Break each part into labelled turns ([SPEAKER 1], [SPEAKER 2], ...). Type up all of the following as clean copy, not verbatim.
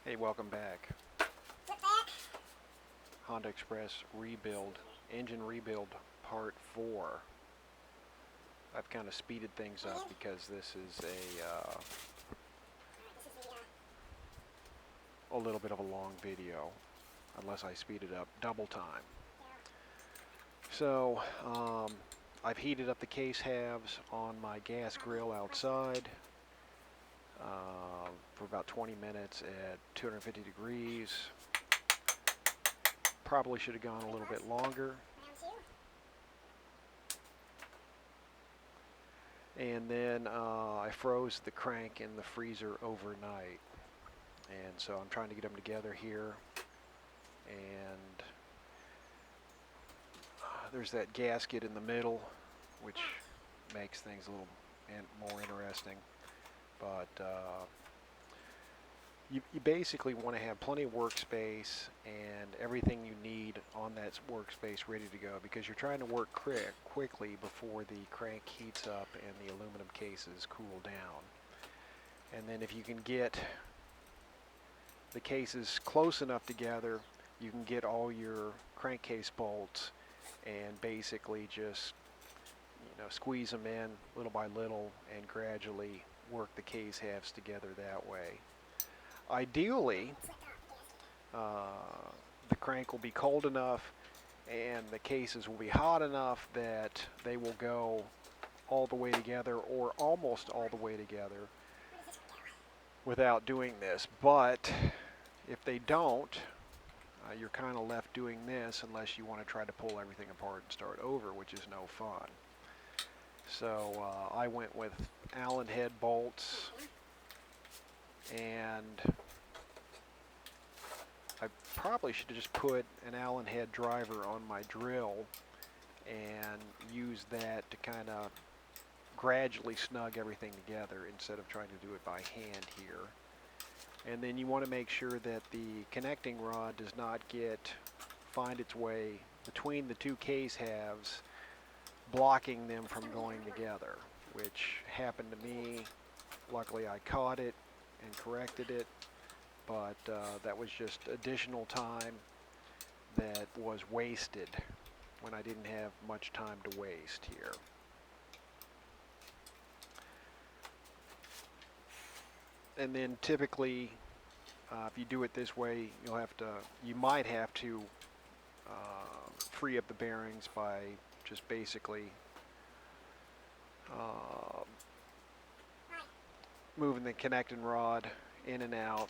[SPEAKER 1] Hey, welcome back. Honda Express rebuild, engine rebuild part 4. I've kind of speeded things up because this is a little bit of a long video, unless I speed it up double time. So, I've heated up the case halves on my gas grill outside for about 20 minutes at 250 degrees. Probably should have gone a little bit longer. And then I froze the crank in the freezer overnight. And so I'm trying to get them together here. And there's that gasket in the middle, which makes things a little more interesting. But you basically want to have plenty of workspace and everything you need on that workspace ready to go, because you're trying to work quickly before the crank heats up and the aluminum cases cool down. And then if you can get the cases close enough together, you can get all your crankcase bolts and basically just squeeze them in little by little and gradually work the case halves together that way. Ideally, the crank will be cold enough and the cases will be hot enough that they will go all the way together or almost all the way together without doing this. But if they don't, you're kind of left doing this unless you want to try to pull everything apart and start over, which is no fun. So I went with Allen head bolts, and I probably should have just put an Allen head driver on my drill and use that to kind of gradually snug everything together instead of trying to do it by hand here. And then you want to make sure that the connecting rod does not find its way between the two case halves, blocking them from going together, which happened to me. Luckily I caught it and corrected it, but that was just additional time that was wasted when I didn't have much time to waste here. And then typically, if you do it this way, you might have to free up the bearings by just basically moving the connecting rod in and out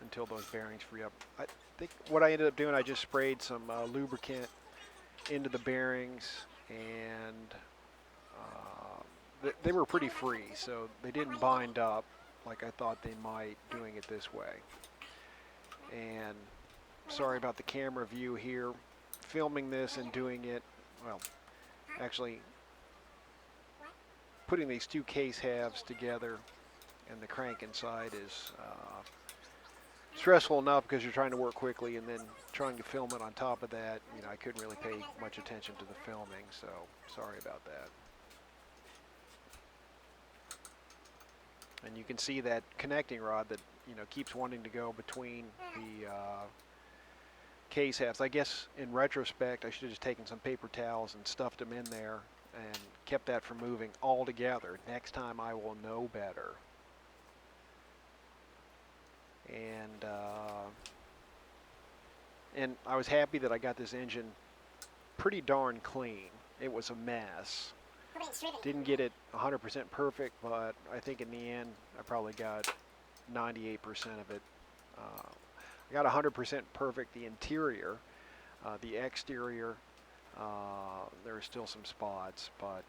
[SPEAKER 1] until those bearings free up. I think what I ended up doing, I just sprayed some lubricant into the bearings, and they were pretty free, so they didn't bind up like I thought they might doing it this way. And sorry about the camera view here. Filming this and doing it, well, actually putting these two case halves together and the crank inside is stressful enough because you're trying to work quickly, and then trying to film it on top of that, I couldn't really pay much attention to the filming, so sorry about that. And you can see that connecting rod that keeps wanting to go between the case halves. I guess in retrospect I should have just taken some paper towels and stuffed them in there and kept that from moving altogether. Next time I will know better. And I was happy that I got this engine pretty darn clean. It was a mess. Didn't get it 100% perfect, but I think in the end I probably got 98% of it. I got 100% perfect the interior. The exterior, there are still some spots, but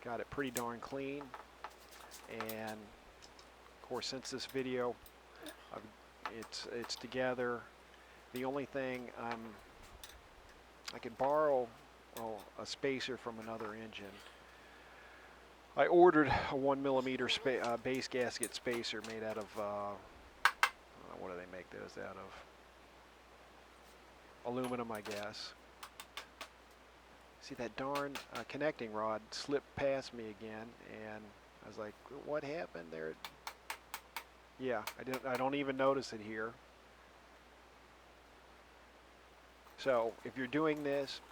[SPEAKER 1] got it pretty darn clean. And of course, since this video, it's together. The only thing I could borrow a spacer from another engine. I ordered a 1mm base gasket spacer made out of what do they make those out of? Aluminum, I guess. See, that darn connecting rod slipped past me again, and I was like, what happened there? Yeah, I don't even notice it here. So if you're doing this,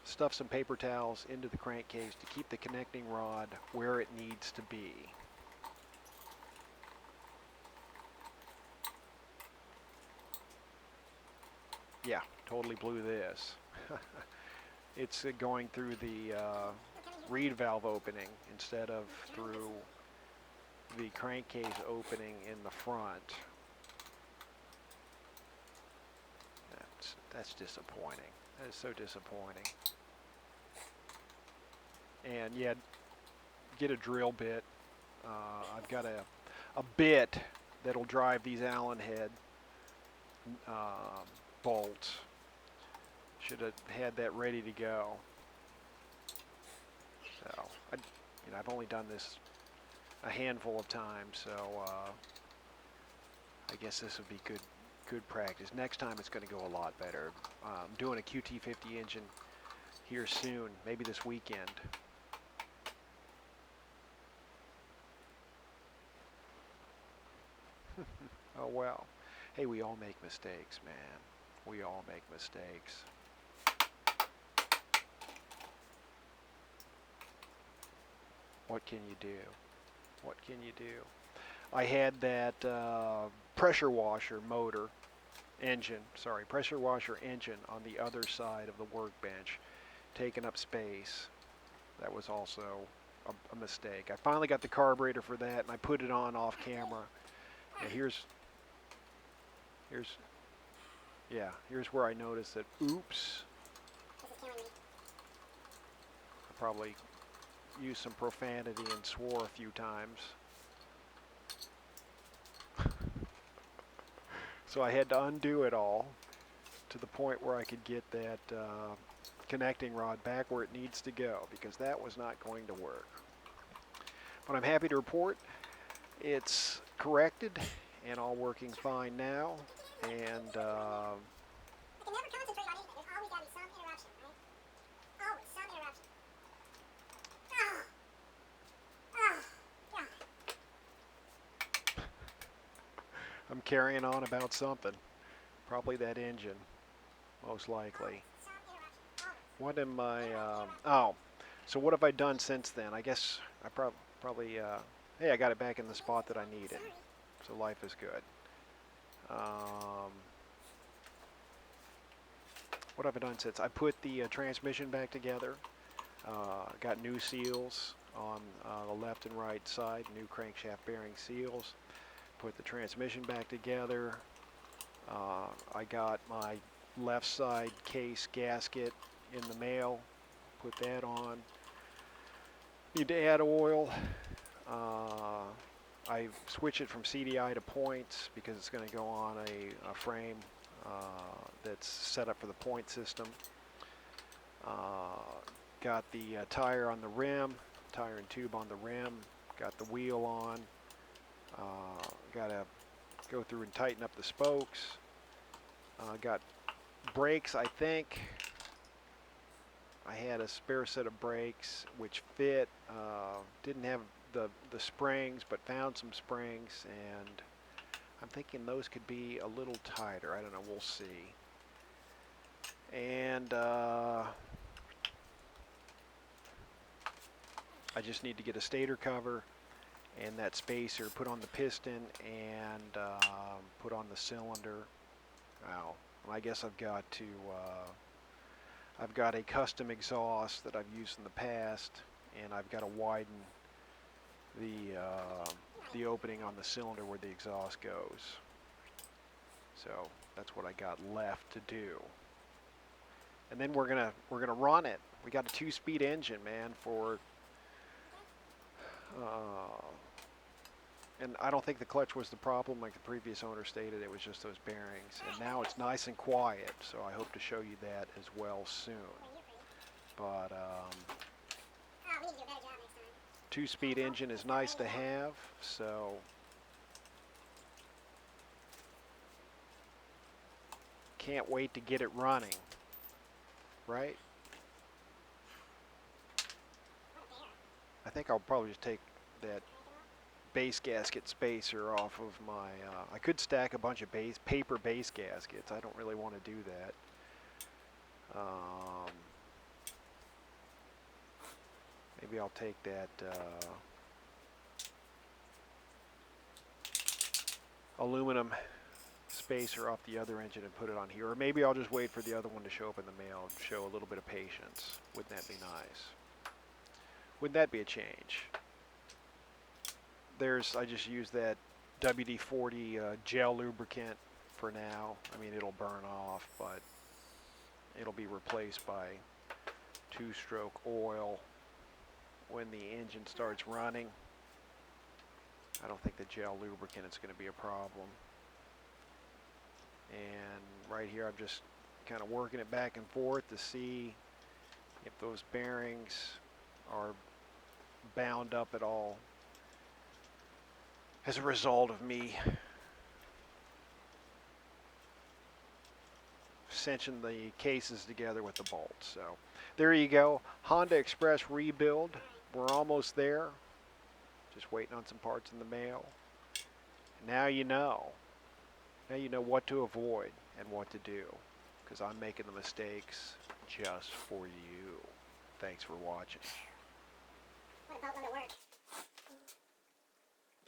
[SPEAKER 1] stuff some paper towels into the crankcase to keep the connecting rod where it needs to be. Yeah, totally blew this. It's going through the reed valve opening instead of through the crankcase opening in the front. That's disappointing. That is so disappointing. And yeah, get a drill bit. I've got a bit that'll drive these Allen head bolts. Should have had that ready to go. So, I've only done this a handful of times, so I guess this would be good practice. Next time it's going to go a lot better. I'm doing a QT50 engine here soon, maybe this weekend. Oh well. Hey, we all make mistakes, man. We all make mistakes. What can you do? What can you do? I had that pressure washer engine on the other side of the workbench, taking up space. That was also a mistake. I finally got the carburetor for that, and I put it on off camera. And here's where I noticed that, oops, I probably used some profanity and swore a few times. So I had to undo it all to the point where I could get that connecting rod back where it needs to go, because that was not going to work. But I'm happy to report it's corrected and all working fine now. And I'm carrying on about something. Probably that engine, most likely. What am I, so what have I done since then? I guess I probably, hey, I got it back in the spot that I needed. So life is good. What have I done since? I put the transmission back together. Got new seals on the left and right side, new crankshaft bearing seals. Put the transmission back together. I got my left side case gasket in the mail. Put that on. Need to add oil. I switch it from CDI to points because it's going to go on a frame that's set up for the point system. Got the tire on the rim, tire and tube on the rim. Got the wheel on. Got to go through and tighten up the spokes. Got brakes, I think. I had a spare set of brakes which fit. Didn't have the springs, but found some springs, and I'm thinking those could be a little tighter. I don't know, we'll see. And I just need to get a stator cover and that spacer put on the piston and put on the cylinder. Now, I guess I've got a custom exhaust that I've used in the past, and I've got to widen the opening on the cylinder where the exhaust goes. So that's what I got left to do. And then we're gonna run it. We got a 2-speed engine, man, for and I don't think the clutch was the problem like the previous owner stated. It was just those bearings. And now it's nice and quiet, so I hope to show you that as well soon. But 2-speed engine is nice to have, so can't wait to get it running, right? I think I'll probably just take that base gasket spacer off of my, I could stack a bunch of paper base gaskets. I don't really want to do that. Maybe I'll take that aluminum spacer off the other engine and put it on here. Or maybe I'll just wait for the other one to show up in the mail and show a little bit of patience. Wouldn't that be nice? Wouldn't that be a change? I just use that WD-40 gel lubricant for now. I mean, it'll burn off, but it'll be replaced by two-stroke oil when the engine starts running. I don't think the gel lubricant is going to be a problem. And right here I'm just kind of working it back and forth to see if those bearings are bound up at all as a result of me cinching the cases together with the bolts. So there you go, Honda Express rebuild. We're almost there. Just waiting on some parts in the mail. Now you know. Now you know what to avoid and what to do, because I'm making the mistakes just for you. Thanks for watching.
[SPEAKER 2] What about when it works?